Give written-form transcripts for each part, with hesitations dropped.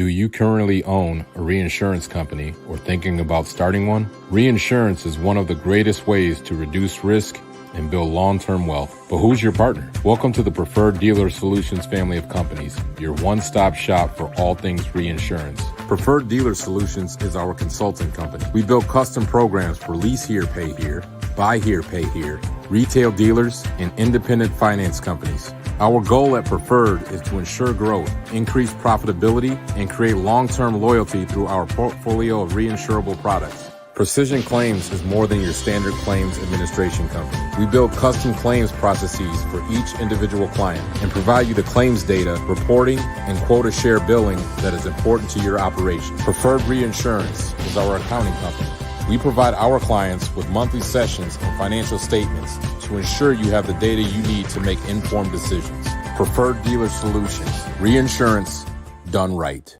Do you currently own a reinsurance company or thinking about starting one? Reinsurance is one of the greatest ways to reduce risk and build long-term wealth. But who's your partner? Welcome to the Preferred Dealer Solutions family of companies, your one-stop shop for all things reinsurance. Preferred Dealer Solutions is our consulting company. We build custom programs for lease here, pay here, buy here, pay here, retail dealers, and independent finance companies. Our goal at Preferred is to ensure growth, increase profitability, and create long-term loyalty through our portfolio of reinsurable products. Precision Claims is more than your standard claims administration company. We build custom claims processes for each individual client and provide you the claims data, reporting, and quota share billing that is important to your operation. Preferred Reinsurance is our accounting company. We provide our clients with monthly sessions and financial statements to ensure you have the data you need to make informed decisions. Preferred Dealer Solutions. Reinsurance done right.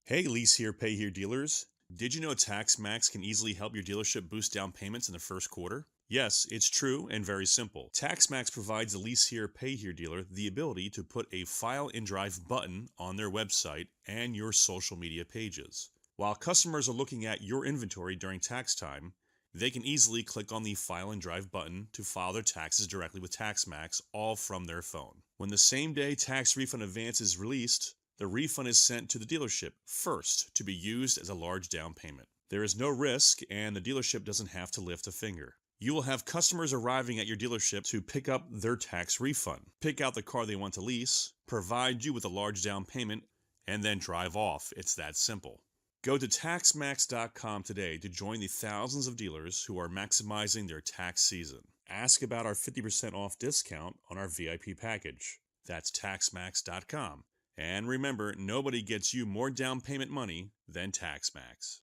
Hey, lease here, pay here dealers. Did you know TaxMax can easily help your dealership boost down payments in the first quarter? Yes, it's true and very simple. TaxMax provides the lease here, pay here dealer the ability to put a file and drive button on their website and your social media pages. While customers are looking at your inventory during tax time, they can easily click on the file and drive button to file their taxes directly with TaxMax, all from their phone. When the same day tax refund advance is released, the refund is sent to the dealership first to be used as a large down payment. There is no risk, and the dealership doesn't have to lift a finger. You will have customers arriving at your dealership to pick up their tax refund, pick out the car they want to lease, provide you with a large down payment, and then drive off. It's that simple. Go to TaxMax.com today to join the thousands of dealers who are maximizing their tax season. Ask about our 50% off discount on our VIP package. That's TaxMax.com. And remember, nobody gets you more down payment money than TaxMax.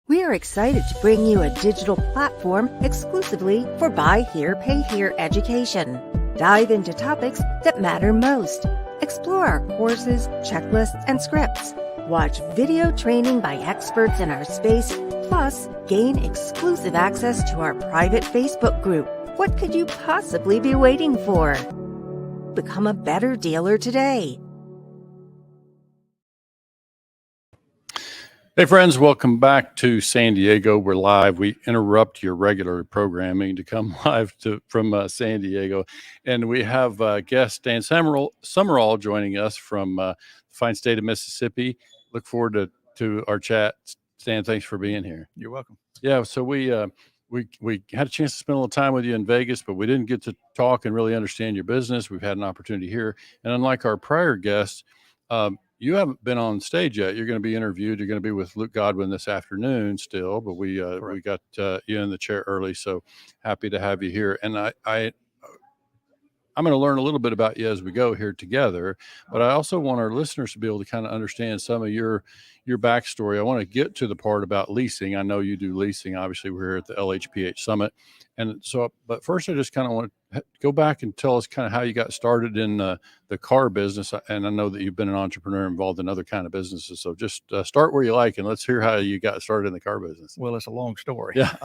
We are excited to bring you a digital platform exclusively for Buy Here, Pay Here education. Dive into topics that matter most. Explore our courses, checklists, and scripts. Watch video training by experts in our space, plus gain exclusive access to our private Facebook group. What could you possibly be waiting for? Become a better dealer today. Hey friends, welcome back to San Diego. We're live. We interrupt your regular programming to come live from San Diego. And we have guest Stan Sumrall joining us from the fine state of Mississippi. Look forward to our chat. Stan, thanks for being here. You're welcome. Yeah, so we had a chance to spend a little time with you in Vegas, but we didn't get to talk and really understand your business. We've had an opportunity here. And unlike our prior guests, you haven't been on stage yet. You're going to be interviewed. You're going to be with Luke Godwin this afternoon still, but we got you in the chair early, so happy to have you here. And I'm going to learn a little bit about you as we go here together, but I also want our listeners to be able to kind of understand some of your backstory. I want to get to the part about leasing. I know you do leasing. Obviously, we're here at the LHPH Summit. And so, but first I just kind of want to go back and tell us kind of how you got started in the car business. And I know that you've been an entrepreneur involved in other kind of businesses. So just start where you like, and let's hear how you got started in the car business. Well, it's a long story. Yeah.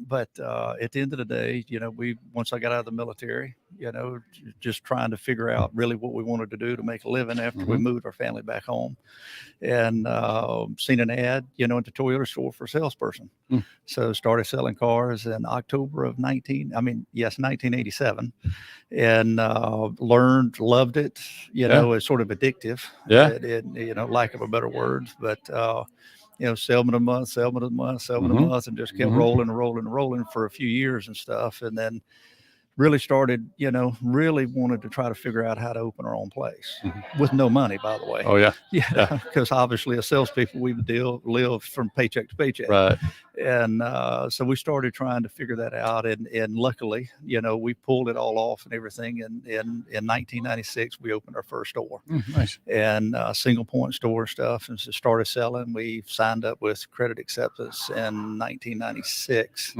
But at the end of the day, once I got out of the military, just trying to figure out really what we wanted to do to make a living after we moved our family back home, and seen an ad, in the Toyota store for a salesperson. So started selling cars in October of 1987, and loved it. It's sort of addictive. Lack of a better words, but salesman a month, and just kept rolling for a few years and stuff, and then really started, really wanted to try to figure out how to open our own place with no money, by the way. Oh, yeah. Yeah. Because obviously as salespeople, we live from paycheck to paycheck. Right. And so we started trying to figure that out. And luckily, we pulled it all off and everything. And in 1996, we opened our first store. Nice. And single point store stuff. And so started selling. We signed up with Credit Acceptance in 1996.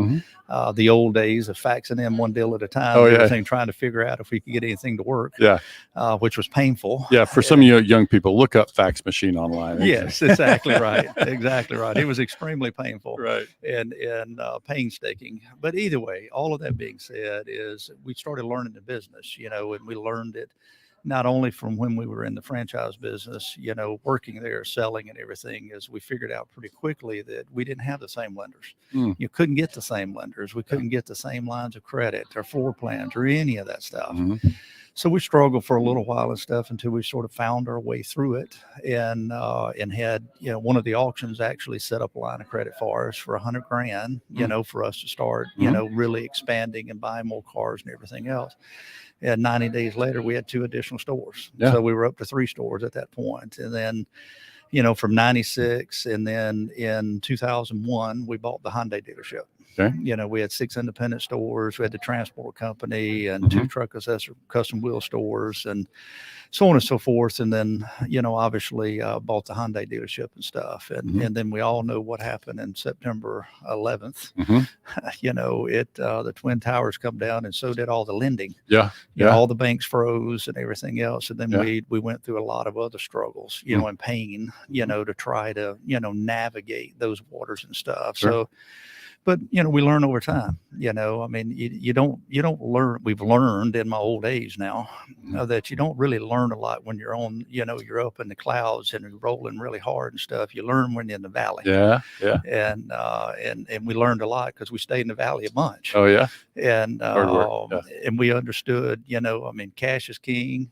The old days of faxing in one deal at a time. time and everything, trying to figure out if we could get anything to work. Yeah. Which was painful. Yeah. For some of you young people, look up fax machine online. Yes, exactly right. Exactly right. It was extremely painful. Right. And painstaking. But either way, all of that being said, is we started learning the business, and we learned it not only from when we were in the franchise business, working there, selling and everything, as we figured out pretty quickly that we didn't have the same lenders. You couldn't get the same lenders. We couldn't get the same lines of credit or floor plans or any of that stuff. So we struggled for a little while and stuff until we sort of found our way through it, and had, one of the auctions actually set up a line of credit for us for $100,000, for us to start, really expanding and buying more cars and everything else. And 90 days later, we had 2 additional stores. So we were up to 3 stores at that point. And then, from 96 and then in 2001, we bought the Hyundai dealership. Okay. We had 6 independent stores. We had the transport company and 2 truck accessory custom wheel stores and so on and so forth. And then, obviously bought the Hyundai dealership and stuff. And then we all know what happened in September 11th. The Twin Towers come down, and so did all the lending. All the banks froze and everything else. And then we went through a lot of other struggles, and pain, to try to, navigate those waters and stuff. So, but, we learn over time, you don't learn. We've learned in my old age now that you don't really learn a lot when you're on, you're up in the clouds and you're rolling really hard and stuff. You learn when you're in the valley. And we learned a lot because we stayed in the valley a bunch. And we understood, cash is king,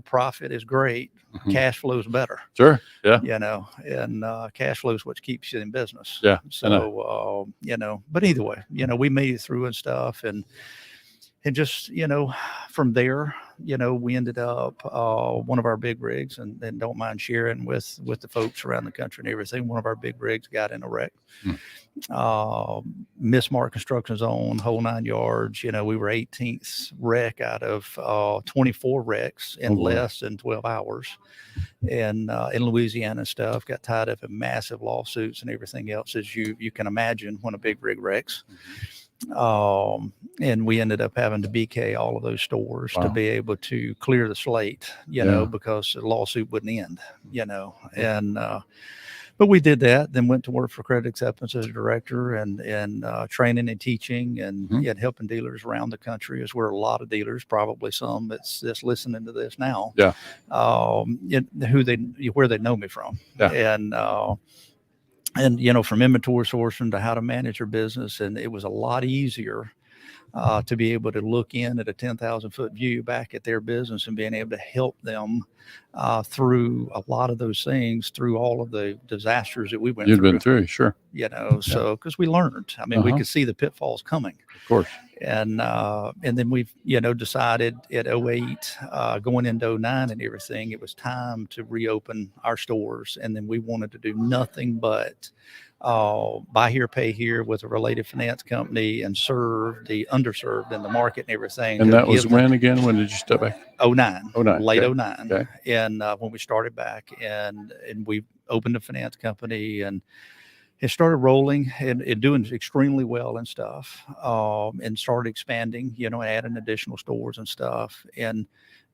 profit is great. Cash flow is better. And cash flow is what keeps you in business. So, but either way, we made it through and stuff. And just, from there, we ended up, one of our big rigs, and don't mind sharing with the folks around the country and everything. One of our big rigs got in a wreck, mismarked construction zone, whole 9 yards. We were 18th wreck out of 24 wrecks in less than 12 hours. And in Louisiana and stuff, got tied up in massive lawsuits and everything else, as you can imagine when a big rig wrecks. And we ended up having to BK all of those stores to be able to clear the slate, because the lawsuit wouldn't end, and, but we did that, then went to work for Credit Acceptance as a director and training and teaching and helping dealers around the country, as where a lot of dealers, probably some that's listening to this now, where they know me from. And, from inventory sourcing to how to manage your business. And it was a lot easier to be able to look in at a 10,000 foot view back at their business and being able to help them through a lot of those things, through all of the disasters that we went through. You'd been through, sure. So, because we learned, we could see the pitfalls coming. Of course. And then we've, decided at 08, going into 09 and everything, it was time to reopen our stores. And then we wanted to do nothing but buy here, pay here with a related finance company and serve the underserved in the market and everything. And that was when again? When did you step back? 09. Late okay. 09. Okay. And when we started back and we opened a finance company and it started rolling and doing extremely well and stuff, and started expanding, adding additional stores and stuff.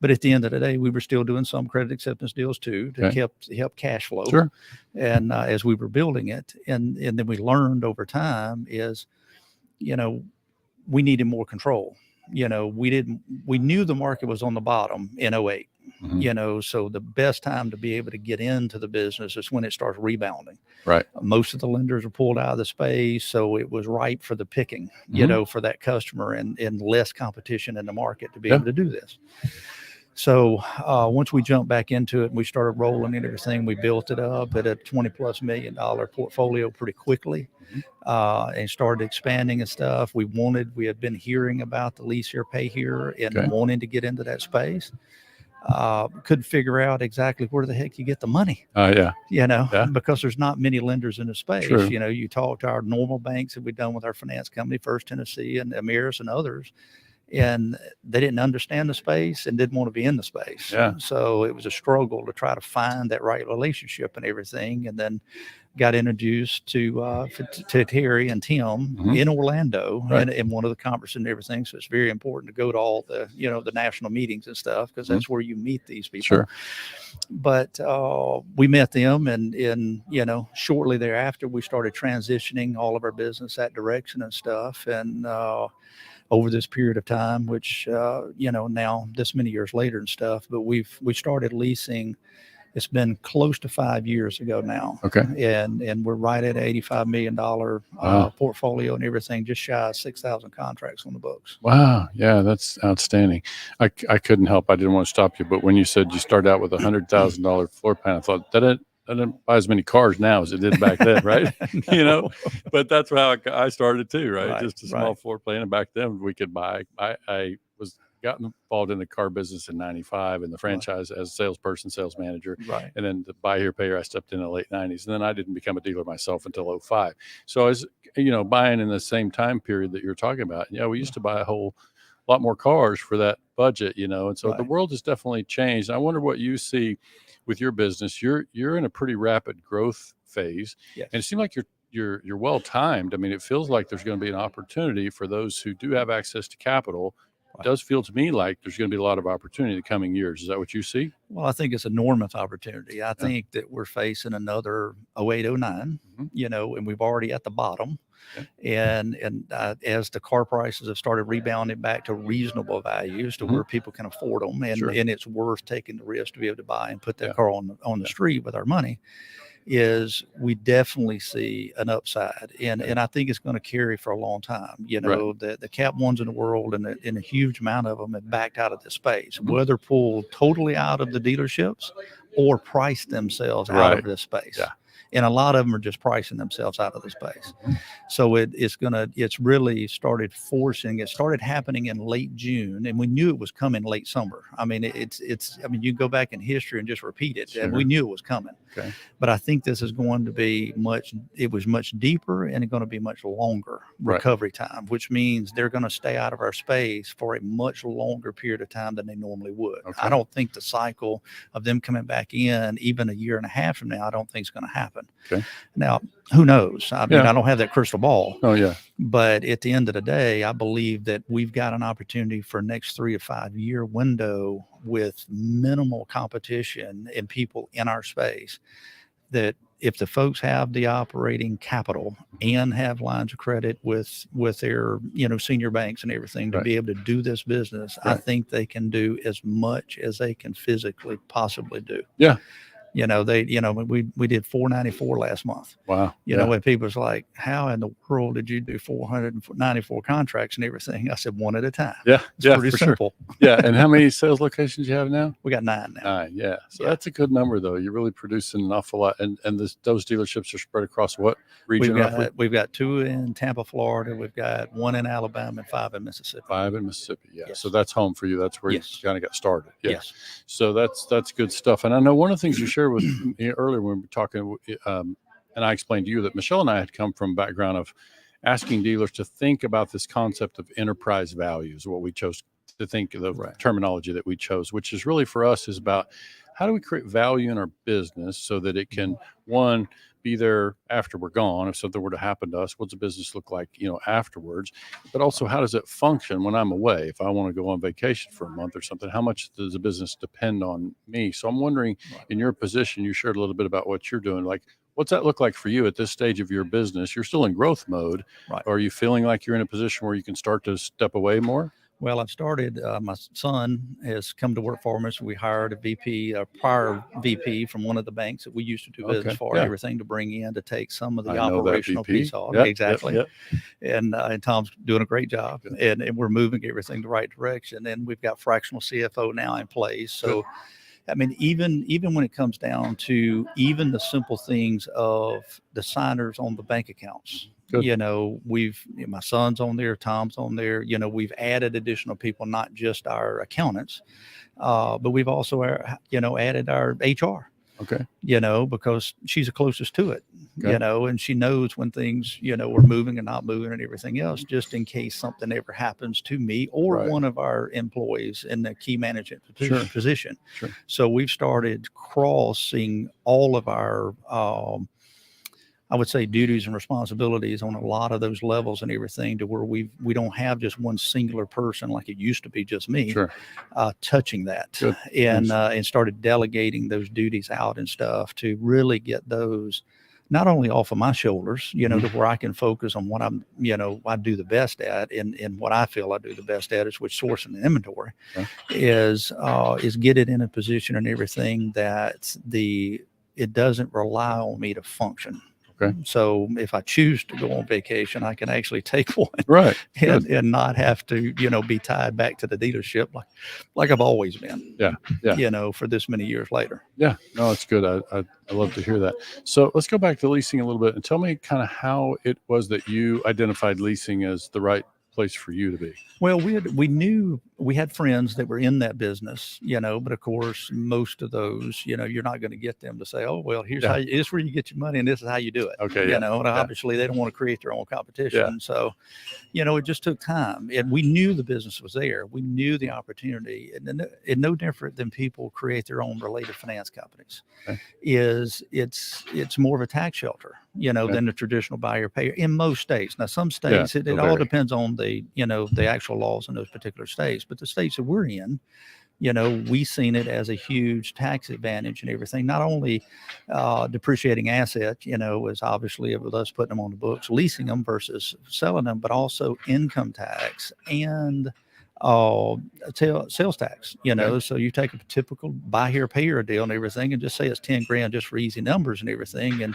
But at the end of the day, we were still doing some credit acceptance deals too to help cash flow. Sure. And as we were building it, and then we learned over time is, we needed more control. We knew the market was on the bottom in 08. So the best time to be able to get into the business is when it starts rebounding. Right. Most of the lenders are pulled out of the space. So it was ripe for the picking, for that customer and less competition in the market to be able to do this. So once we jumped back into it and we started rolling and everything, we built it up at a $20+ million portfolio pretty quickly, and started expanding and stuff. We had been hearing about the lease here, pay here, and wanting to get into that space. Couldn't figure out exactly where the heck you get the money. Because there's not many lenders in the space. True. You talk to our normal banks that we've done with our finance company, First Tennessee and Ameris and others, and they didn't understand the space and didn't want to be in the space. Yeah. So it was a struggle to try to find that right relationship and everything. And then got introduced to Terry and Tim in Orlando and one of the conferences and everything. So it's very important to go to all the, the national meetings and stuff, because that's where you meet these people. Sure. But we met them, and shortly thereafter, we started transitioning all of our business that direction and stuff. And over this period of time, which, now this many years later and stuff, but we started leasing. It's been close to 5 years ago now. Okay. And we're right at $85 million portfolio and everything, just shy of 6,000 contracts on the books. Wow. Yeah, that's outstanding. I couldn't help. I didn't want to stop you, but when you said you started out with a $100,000 floor plan, I thought that I didn't buy as many cars now as it did back then, right? No. But that's how I started too, right? Just a small right. floor plan. And back then we could buy. I got involved in the car business in 95 and the franchise as a salesperson, sales manager. Right. And then the buy here, pay here, I stepped in the late 90s. And then I didn't become a dealer myself until 05. So I was, buying in the same time period that you're talking about. Yeah, we used to buy a whole lot more cars for that budget, and so the world has definitely changed. I wonder what you see with your business. You're in a pretty rapid growth phase. Yes. And it seems like you're well timed. I mean, it feels like there's going to be an opportunity for those who do have access to capital. It does feel to me like there's going to be a lot of opportunity in the coming years. Is that what you see? Well, I think it's enormous opportunity. I think that we're facing another 08, 09, and we've already at the bottom. And as the car prices have started rebounding back to reasonable values to where people can afford them, and it's worth taking the risk to be able to buy and put that car on the street with our money, is we definitely see an upside, and I think it's going to carry for a long time. The Cap ones in the world and a huge amount of them have backed out of this space, whether pulled totally out of the dealerships or priced themselves out of this space. Yeah. And a lot of them are just pricing themselves out of the space. So it's really started happening in late June, and we knew it was coming late summer. I mean, you go back in history and just repeat it, and we knew it was coming. Okay. But I think this is going to be much deeper and it's going to be much longer recovery time, which means they're going to stay out of our space for a much longer period of time than they normally would. Okay. I don't think the cycle of them coming back in, even a year and a half from now, I don't think it's going to happen. Okay. Now, who knows? I mean, I don't have that crystal ball. Oh, yeah. But at the end of the day, I believe that we've got an opportunity for next 3 to 5 year window with minimal competition and people in our space, that if the folks have the operating capital and have lines of credit with their, senior banks and everything to be able to do this business, I think they can do as much as they can physically possibly do. Yeah. We did 494 last month. Wow. When people's like, how in the world did you do 494 contracts and everything? I said, one at a time. Yeah. It's pretty simple. Sure. Yeah. And how many sales locations you have now? We got 9 now. 9. Yeah. So that's a good number though. You're really producing an awful lot. And those dealerships are spread across what region? We've got 2 in Tampa, Florida. We've got 1 in Alabama and 5 in Mississippi. 5 in Mississippi. Yeah. Yes. So that's home for you. That's where you kind of got started. Yeah. Yes. So that's good stuff. And I know one of the things you shared with me earlier when we were talking, and I explained to you that Michelle and I had come from a background of asking dealers to think about this concept of enterprise values, what we chose to think of the terminology that we chose, which is really for us is about how do we create value in our business so that it can, one, be there after we're gone. If something were to happen to us, what's the business look like, afterwards? But also, how does it function when I'm away? If I want to go on vacation for a month or something, how much does the business depend on me? So I'm wondering, in your position, you shared a little bit about what you're doing. Like, what's that look like for you at this stage of your business? You're still in growth mode. Right. Are you feeling like you're in a position where you can start to step away more? Well, I've started, my son has come to work for us. We hired a prior VP from one of the banks that we used to do business for, everything to bring in to take some of the operational piece off. Exactly. Yep. And Tom's doing a great job, and we're moving everything the right direction. And we've got fractional CFO now in place. So, I mean, even when it comes down to even the simple things of the signers on the bank accounts, my son's on there, Tom's on there, we've added additional people, not just our accountants, but we've also, added our HR, because she's the closest to it. you know, and she knows when things, you know, are moving and not moving and everything else, just in case something ever happens to me or one of our employees in the key management position. Sure. So we've started crossing all of our, I would say, duties and responsibilities on a lot of those levels and everything, to where we don't have just one singular person like it used to be, just me, touching that. And started delegating those duties out and stuff to really get those not only off of my shoulders, you know, to where I can focus on what I'm, you know, I do the best at, and what I feel I do the best at is which sourcing and inventory is get it in a position and everything that it doesn't rely on me to function. Okay. So if I choose to go on vacation, I can actually take one, and not have to, you know, be tied back to the dealership like I've always been. Yeah. You know, for this many years later. Yeah. No, it's good. I love to hear that. So let's go back to leasing a little bit and tell me kind of how it was that you identified leasing as the right place for you to be. Well, we knew we had friends that were in that business, you know, but of course, most of those, you know, you're not going to get them to say, oh, well, here's how this is where you get your money and this is how you do it. Okay. You know, and obviously they don't want to create their own competition. So, you know, it just took time, and we knew the business was there. We knew the opportunity, and no different than people create their own related finance companies. It's more of a tax shelter, you know, than the traditional buyer payer in most states. Now, some states, it all depends on the, you know, the actual laws in those particular states, but the states that we're in, you know, we seen it as a huge tax advantage and everything. Not only depreciating asset, you know, is obviously with us putting them on the books, leasing them versus selling them, but also income tax and sales tax, you know. So you take a typical buy here, pay here deal and everything, and just say it's 10 grand just for easy numbers and everything.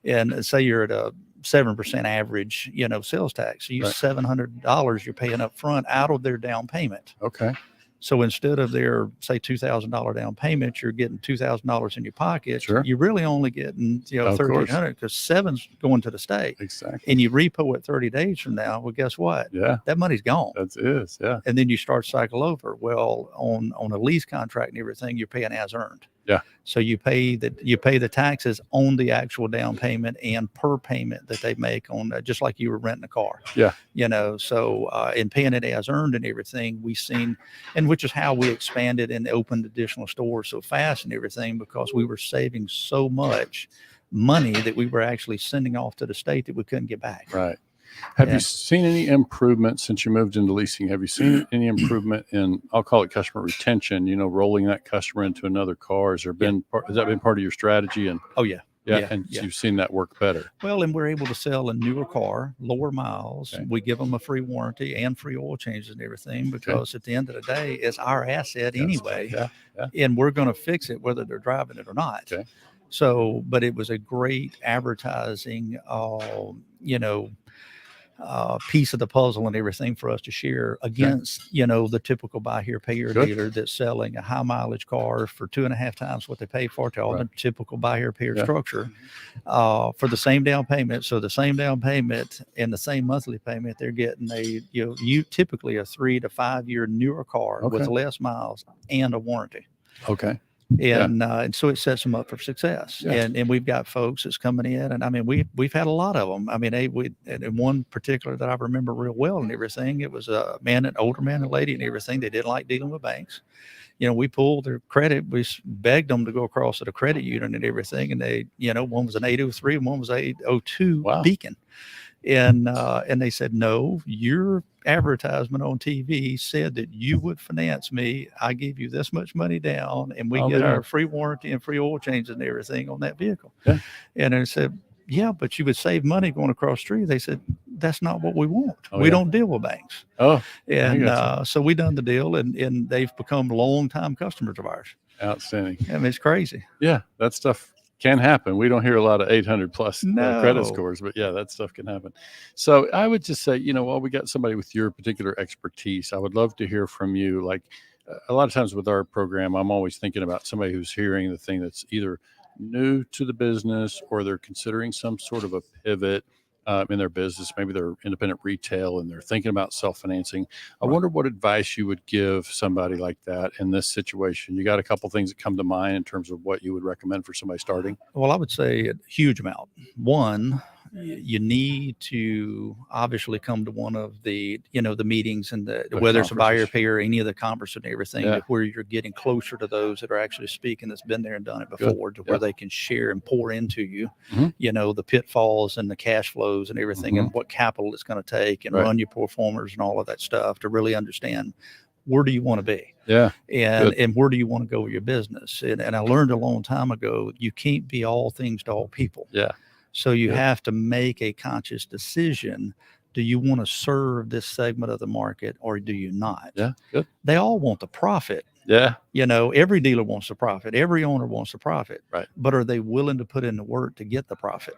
And say you're at a 7% average, you know, sales tax. So you $700 you're paying up front out of their down payment. Okay. So instead of their, say, $2,000 down payment, you're getting $2,000 in your pocket. You're really only getting, you know, $1,300 because $7's going to the state. Exactly. And you repo it 30 days from now. Well, guess what? That money's gone. That is. And then you start cycle over. Well, on a lease contract and everything, you're paying as earned. So you pay the taxes on the actual down payment and per payment that they make on, just like you were renting a car. You know, so in paying it as earned and everything, we've seen, and which is how we expanded and opened additional stores so fast and everything, because we were saving so much money that we were actually sending off to the state that we couldn't get back. Right. Have you seen any improvement since you moved into leasing? Have you seen any improvement in, I'll call it customer retention, you know, rolling that customer into another car? Has that been part of your strategy? And you've seen that work better. Well, and we're able to sell a newer car, lower miles. We give them a free warranty and free oil changes and everything, because at the end of the day, it's our asset anyway. And we're going to fix it whether they're driving it or not. So, but it was a great advertising, you know, piece of the puzzle and everything for us to share against, you know, the typical buy here, pay here dealer that's selling a high mileage car for 2.5 times what they pay for it, all the typical buy here, pay here structure, for the same down payment. So the same down payment and the same monthly payment, they're getting you typically a 3 to 5 year newer car with less miles and a warranty. And so it sets them up for success. And we've got folks that's coming in, and I mean, we've had a lot of them. I mean, and one particular that I remember real well and everything, it was a man, an older man and lady and everything. They didn't like dealing with banks. You know, we pulled their credit. We begged them to go across to the credit union and everything. And they, you know, one was an 803 and one was 802 Beacon. And they said, no, your advertisement on TV said that you would finance me. I give you this much money down, and we get our free warranty and free oil changes and everything on that vehicle. And I said, yeah, but you would save money going across the street. They said, that's not what we want. We don't deal with banks. And so we done the deal, and they've become longtime customers of ours. Outstanding. I mean, it's crazy. Yeah, that stuff can happen. We don't hear a lot of 800 plus credit scores, but that stuff can happen. So I would just say, you know, while we got somebody with your particular expertise, I would love to hear from you. Like a lot of times with our program, I'm always thinking about somebody who's hearing the thing that's either new to the business or they're considering some sort of a pivot. in their business. Maybe they're independent retail and they're thinking about self-financing. I wonder what advice you would give somebody like that in this situation. You got a couple things that come to mind in terms of what you would recommend for somebody starting? Well, I would say a huge amount. One, you need to obviously come to one of the, the meetings and whether it's a buyer pay or any of the conference and everything, to where you're getting closer to those that are actually speaking, that's been there and done it before, to where they can share and pour into you, the pitfalls and the cash flows and everything, and what capital it's going to take, and run your performers and all of that stuff, to really understand where do you want to be? And where do you want to go with your business? And I learned a long time ago, you can't be all things to all people. So you have to make a conscious decision. Do you want to serve this segment of the market, or do you not? They all want the profit. Every dealer wants the profit. Every owner wants the profit. But are they willing to put in the work to get the profit?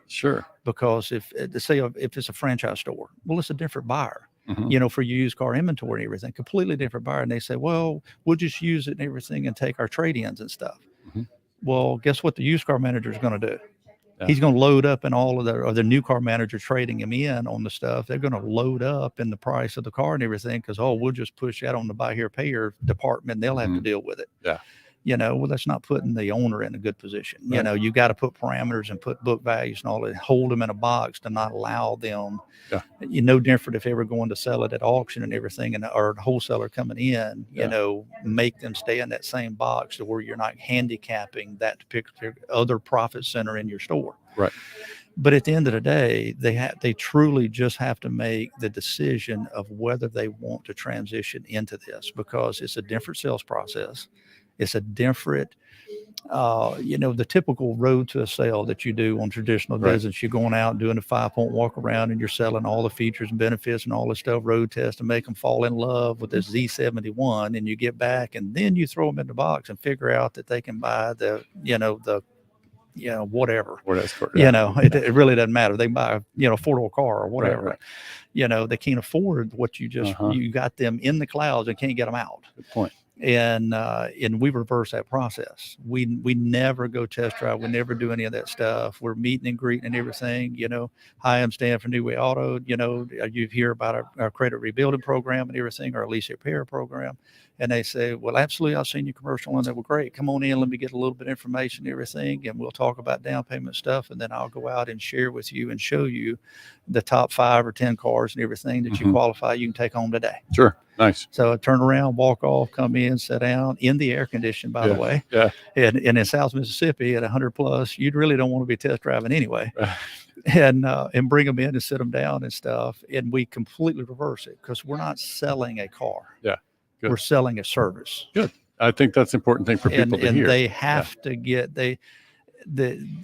Because if it's a franchise store, well, it's a different buyer. For used car inventory and everything, completely different buyer. And they say, well, we'll just use it and everything and take our trade-ins and stuff. Well, guess what the used car manager is going to do? He's going to load up in all of the new car manager trading him in on the stuff. They're going to load up in the price of the car and everything, because, we'll just push that on the buy here, pay here department. They'll have to deal with it. Well, that's not putting the owner in a good position. You got to put parameters and put book values and all that, hold them in a box to not allow them. No different if they were going to sell it at auction and everything, or a wholesaler coming in, make them stay in that same box, to where you're not handicapping that particular other profit center in your store. But at the end of the day, they truly just have to make the decision of whether they want to transition into this, because it's a different sales process. It's a different, the typical road to a sale that you do on traditional business. You're going out and doing a 5-point walk around, and you're selling all the features and benefits and all this stuff, road test, and make them fall in love with this Z71. And you get back, and then you throw them in the box and figure out that they can buy whatever. It really doesn't matter. They buy, a 4-door car or whatever. They can't afford what you just, you got them in the clouds and can't get them out. Good point. And we reverse that process. We never go test drive. We never do any of that stuff. We're meeting and greeting and everything. Hi, I'm Stan from New Way Auto. You hear about our credit rebuilding program and everything, our lease repair program. And they say, well, absolutely, I've seen your commercial and they were great. Come on in, let me get a little bit of information and everything, and we'll talk about down payment stuff. And then I'll go out and share with you and show you the top 5 or 10 cars and everything that you qualify you can take home today. Sure. Nice. So I turn around, walk off, come in, sit down in the air condition, by the way. And in South Mississippi at 100 plus, you really don't want to be test driving anyway. And bring them in and sit them down and stuff. And we completely reverse it, because we're not selling a car. Good. We're selling a service. Good. I think that's an important thing for people to hear. And they have to get the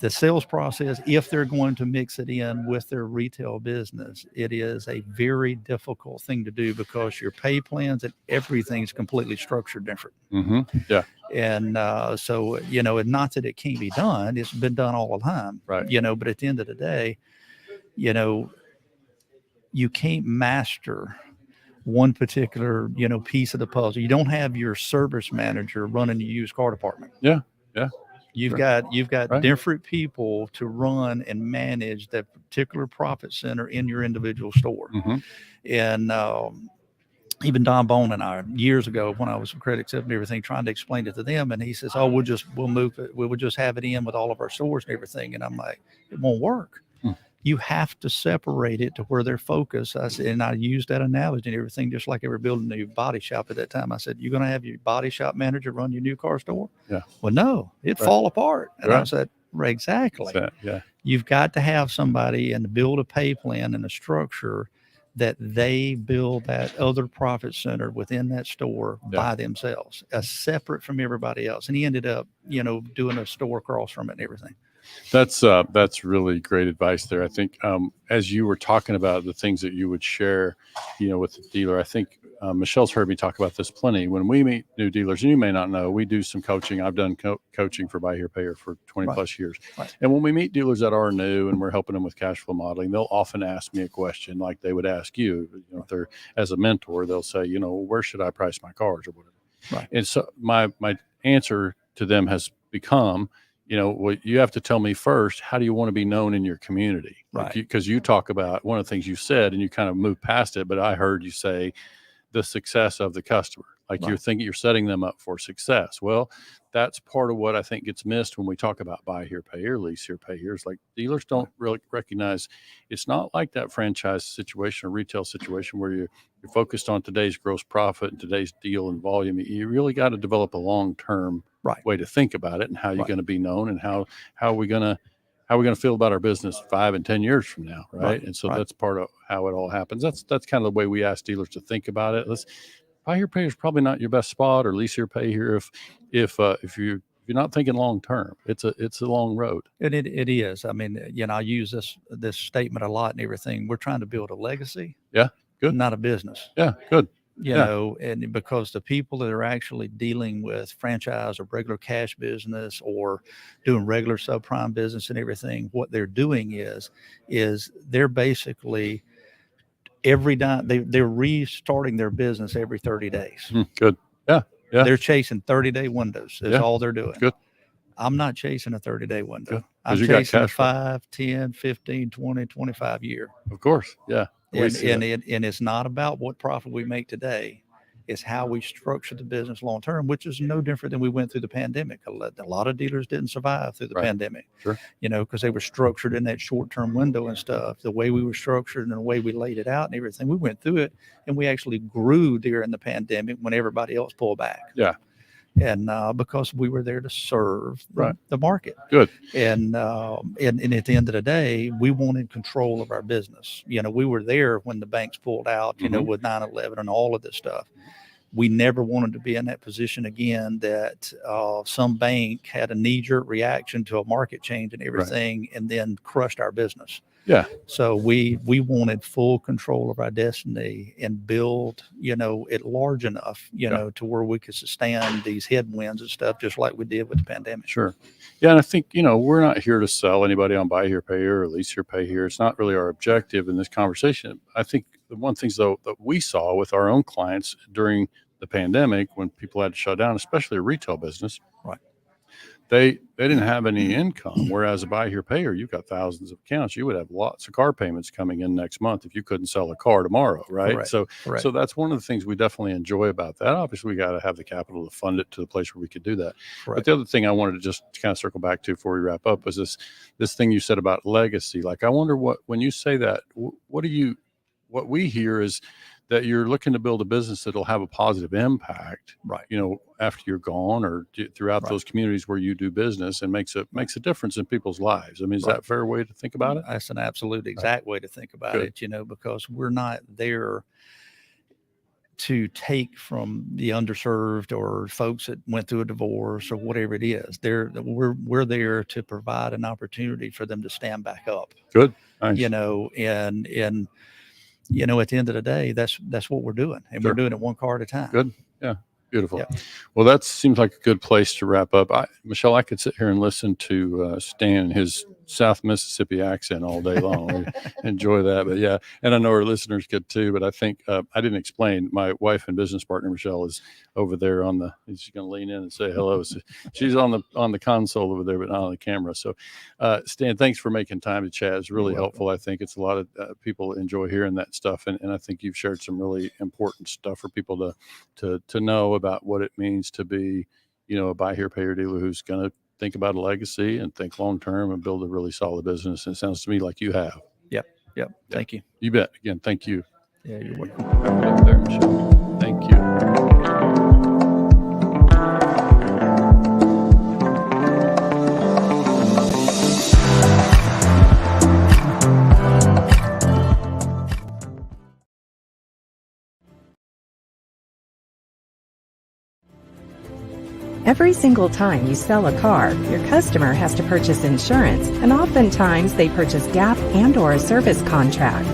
sales process, if they're going to mix it in with their retail business, it is a very difficult thing to do, because your pay plans and everything's completely structured different. And so, and not that it can't be done, it's been done all the time, but at the end of the day, you can't master one particular, piece of the puzzle. You don't have your service manager running the used car department. You've got different people to run and manage that particular profit center in your individual store. And even Don Bone and I, years ago, when I was with Credit Accept and everything, trying to explain it to them, and he says, we'll move it. We'll just have it in with all of our stores and everything. And I'm like, it won't work. You have to separate it to where they're focused. I said, and I used that analogy and everything, just like they were building a new body shop at that time. I said, you're going to have your body shop manager run your new car store? Well, no, it'd fall apart. And I said, exactly. You've got to have somebody and build a pay plan and a structure that they build that other profit center within that store by themselves, separate from everybody else. And he ended up, doing a store across from it and everything. That's really great advice there. I think as you were talking about the things that you would share, with the dealer, I think Michelle's heard me talk about this plenty. When we meet new dealers, and you may not know, we do some coaching. I've done coaching for Buy Here, Pay Here for 20 plus years. And when we meet dealers that are new and we're helping them with cash flow modeling, they'll often ask me a question like they would ask you. If they're as a mentor, they'll say, where should I price my cars or whatever. And so my answer to them has become, what you have to tell me first, how do you want to be known in your community? Right. Because you talk about one of the things you said, and you kind of moved past it, but I heard you say the success of the customer. Like Right. you're setting them up for success. Well, that's part of what I think gets missed when we talk about buy here, pay here, lease here, pay here. It's like dealers don't really recognize it's not like that franchise situation or retail situation where you're focused on today's gross profit and today's deal and volume. You really got to develop a long-term Right. way to think about it and how you're Right. going to be known and how are we going to feel about our business 5 and 10 years from now, right? And so that's part of how it all happens. That's kind of the way we ask dealers to think about it. Buy here, pay here is probably not your best spot, or lease here, pay here if you're not thinking long term. It's a long road. And it is. I mean, I use this statement a lot and everything. We're trying to build a legacy. Yeah, good. Not a business. Yeah, good. You know, and because the people that are actually dealing with franchise or regular cash business or doing regular subprime business and everything, what they're doing is they're basically they're restarting their business every 30 days. Good. Yeah. They're chasing 30-day windows. That's all they're doing. Good. I'm not chasing a 30-day window. Good. I'm chasing a 5, 10, 15, 20, 25 year. Of course. Yeah. And it's not about what profit we make today. It's how we structure the business long term, which is no different than we went through the pandemic. A lot of dealers didn't survive through the pandemic, sure. Because they were structured in that short-term window and stuff. The way we were structured and the way we laid it out and everything, we went through it, and we actually grew during the pandemic when everybody else pulled back. Yeah. And because we were there to serve the market. Good. And at the end of the day, we wanted control of our business. We were there when the banks pulled out, with 9/11 and all of this stuff. We never wanted to be in that position again, that some bank had a knee-jerk reaction to a market change and everything, and then crushed our business. Yeah. So we wanted full control of our destiny and build, it large enough, to where we could sustain these headwinds and stuff, just like we did with the pandemic. Sure. Yeah. And I think, we're not here to sell anybody on buy here, pay here, or lease here, pay here. It's not really our objective in this conversation. I think the one thing though that we saw with our own clients during the pandemic, when people had to shut down, especially a retail business, right? They didn't have any income. Whereas a buy here, pay here, you've got thousands of accounts. You would have lots of car payments coming in next month if you couldn't sell a car tomorrow, right? Correct. So that's one of the things we definitely enjoy about that. Obviously, we got to have the capital to fund it to the place where we could do that. Correct. But the other thing I wanted to just kind of circle back to before we wrap up was this thing you said about legacy. Like, I wonder when you say that, what we hear is that you're looking to build a business that'll have a positive impact, right? After you're gone or throughout those communities where you do business, and makes a difference in people's lives. I mean, is that a fair way to think about it? That's an absolute exact way to think about it, because we're not there to take from the underserved or folks that went through a divorce or whatever it is. We're there to provide an opportunity for them to stand back up. Good. Nice. And at the end of the day, that's what we're doing, and we're doing it one car at a time. Good. Yeah. Beautiful. Yeah. Well, that seems like a good place to wrap up. Michelle, I could sit here and listen to Stan and his South Mississippi accent all day long. Enjoy that. But yeah, and I know our listeners could too. But I think I didn't explain. My wife and business partner Michelle is over there she's going to lean in and say hello. So she's on the console over there, but not on the camera. So Stan, thanks for making time to chat. It's really helpful. I think it's a lot of people enjoy hearing that stuff, and I think you've shared some really important stuff for people to know about what it means to be, a buy here, pay here dealer who's going to think about a legacy and think long term and build a really solid business. And it sounds to me like you have. Yep. Thank you. You bet. Again, thank you. Yeah, you're welcome. Up there, Michelle. Thank you. Every single time you sell a car, your customer has to purchase insurance, and oftentimes they purchase GAP and/or a service contract.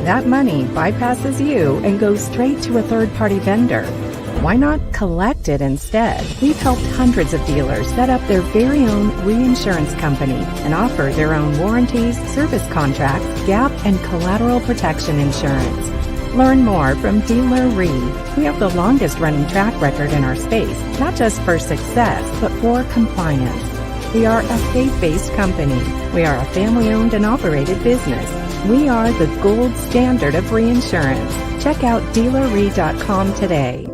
That money bypasses you and goes straight to a third-party vendor. Why not collect it instead? We've helped hundreds of dealers set up their very own reinsurance company and offer their own warranties, service contracts, GAP, and collateral protection insurance. Learn more from Dealer Re. We have the longest running track record in our space, not just for success, but for compliance. We are a faith-based company. We are a family-owned and operated business. We are the gold standard of reinsurance. Check out dealerre.com today.